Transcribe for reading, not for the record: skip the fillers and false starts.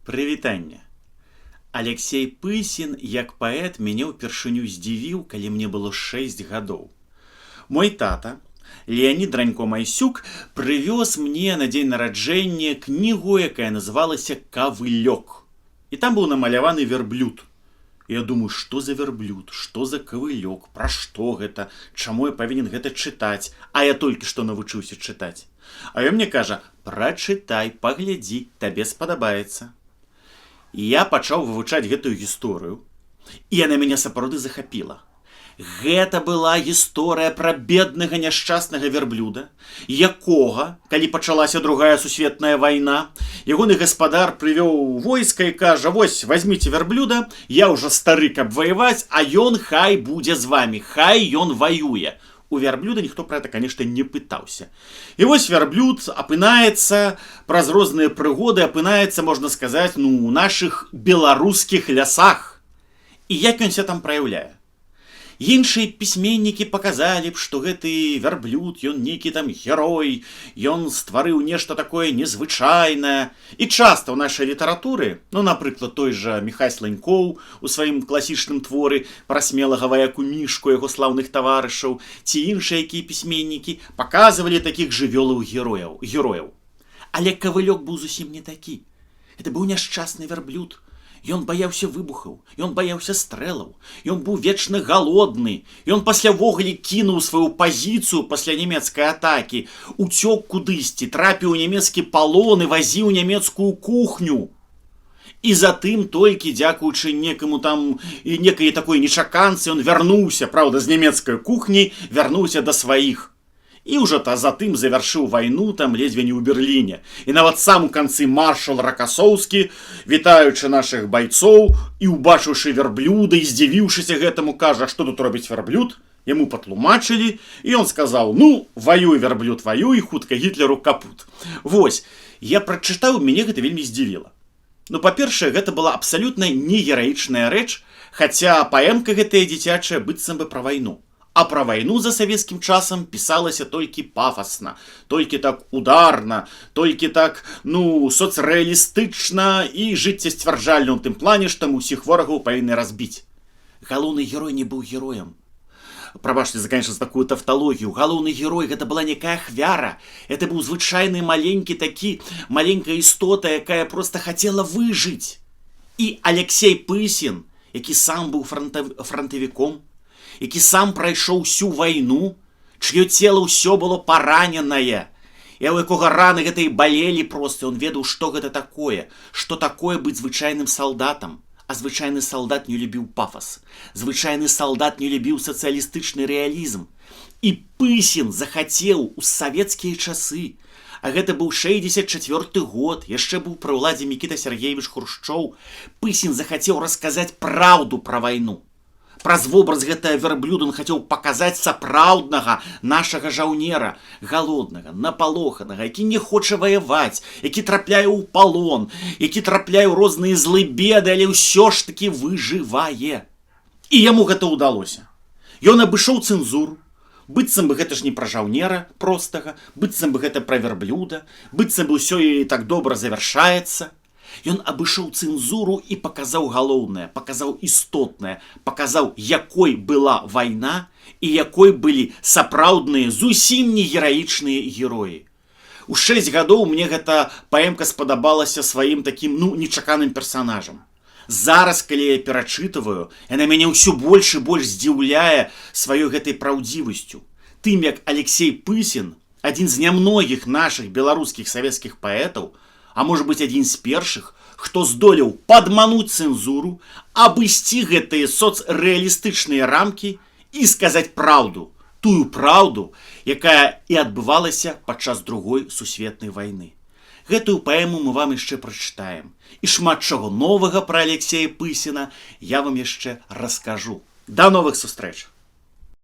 Прывітанне. Алексей Пысін, як паэт, мяне ўпершыню здзівіў, калі мне было 6 гадоў. Мой тата, Леонид Ранько-Майсюк, прывёз мне на дзень нараджэння кнігу, якая называлася «Кавылёк». І там быў намаляваны вярблюд. Я думаю, што за вярблюд, што за кавылёк, пра што гэта, чаму я павінен гэта чытаць, а я толькі што навучыўся чытаць. А ён мне кажа: прачытай, паглядзі, табе спадабаецца. І я пачаў вывучаць гэтую гісторыю, і яна мяне сапраўды захапіла. Гэта была гісторыя пра беднага няшчаснага вярблюда, якога, калі пачалася другая сусветная вайна, ягоны гаспадар прывёў войска і кажа: вось, возьміце вярблюда, я ўжо стары, каб ваяваць, а ён хай будзе з вамі, хай ён ваюе. У вярблюда ніхто пра гэта, конечно, не пытаўся. І вось вярблюд апынаецца праз розныя прыгоды, апынаецца, можна сказаць, у нашых беларускіх лясах. І як ён ся там праяўляе? Іншыя пісьменнікі паказалі б, што гэты вярблюд, ён нейкі там герой, ён стварыў нешта такое незвычайнае. І часта ў нашай літаратуры, напрыклад, той жа Міхась Ланькоў у сваім класічным творы пра смелага ваяку Мішку, яго слаўных таварышаў, ці іншыя якія пісьменнікі паказвалі такіх жывёлаў герояў. Але Кавылёк быў зусім не такі. Гэта быў няшчасны вярблюд. Ён баяўся выбухаў, ён баяўся стрэлаў, ён быў вечна галодны, ён пасля вогуле кінуў сваю пазіцыю пасля нямецкай атакі, уцёк кудысьці, трапіў у нямецкі палон і вазіў нямецкую кухню. І затым толькі дзякуючы некаму там і некай такой нечаканцы ён вярнуўся, праўда, з нямецкай кухні, вярнуўся да сваіх. І ўжо затым завяршыў вайну там ледзьве не ў Берліне. І нават сам у канцы маршал Ракасоўскі, вітаючы нашых байцоў і ўбачыўшы вярблюда і здзівіўшыся гэтаму, кажа: што тут робіць вярблюд? Яму патлумачылі, і ён сказаў: ваюй, вярблюд, ваюй, хутка Гітлеру капут. Вось, я прачытаў, мяне гэта вельмі здзівіла. Па-першае, гэта была абсалютна не гераічная рэч, хаця паэмка гэтая дзіцячая быццам бы пра вайну. А пра вайну за савецкім часам пісалася толькі пафасна, толькі так ударна, толькі так, соцрэалістычна і жыццесцвярджальна ў тым плане, што мы ўсіх ворагаў павінны разбіць. Галоўны герой не быў героем. Прабачце за, конечно, такую тавталогію. Галоўны герой гэта была некая ахвяра. Это быў звычайны маленькая істота, якая проста хацела выжыць. І Алексей Пысін, які сам быў франтавіком, які сам прайшоў усю вайну, чыё цела ўсё было параненае, і у якога раны гэта і балелі проста, ён ведаў, што гэта такое, што такое быць звычайным салдатам. А звычайны салдат не любіў пафас, звычайны салдат не любіў сацыялістычны рэалізм. І Пысін захацеў у савецкія часы, а гэта быў 64-й год, яшчэ быў пры ўладзе Мікіта Сергеевіч Хрушчоў, Пысін захацеў расказаць праўду пра вайну. Праз вобраз гэтага вярблюда ён хацеў паказаць сапраўднага нашага жаўнера, галоднага, напалоханага, які не хоча ваяваць, які трапляе ў палон, які трапляе ў розныя злы беды, але ўсё ж такі выжывае. І яму гэта ўдалося. Ён абышоў цэнзуру, быццам бы гэта ж не пра жаўнера простага, быццам бы гэта пра вярблюда, быццам бы ўсё і так добра завяршаецца. Ён абышоў цэнзуру і паказаў галоўнае, паказаў істотнае, паказаў, якой была вайна і якой былі сапраўдныя, зусім не гераічныя героі. У 6 гадоў мне гэта паэмка спадабалася сваім такім, нечаканым персанажам. Зараз, калі я перачытываю, яна мяне ўсё больш і больш здзіўляе сваёй гэтай праўдзівасцю. Тым, як Алексей Пысін, адзін з нямногіх нашых беларускіх савецкіх паэтаў, а можа быць адзін з першых, хто здолеў падмануць цэнзуру, абысці гэтыя соцрэалістычныя рамкі і сказаць праўду, тую праўду, якая і адбывалася падчас другой сусветнай вайны. Гэтую паэму мы вам яшчэ прачытаем. І шмат чаго новага пра Алексея Пысіна я вам яшчэ раскажу. Да новых сустрэч!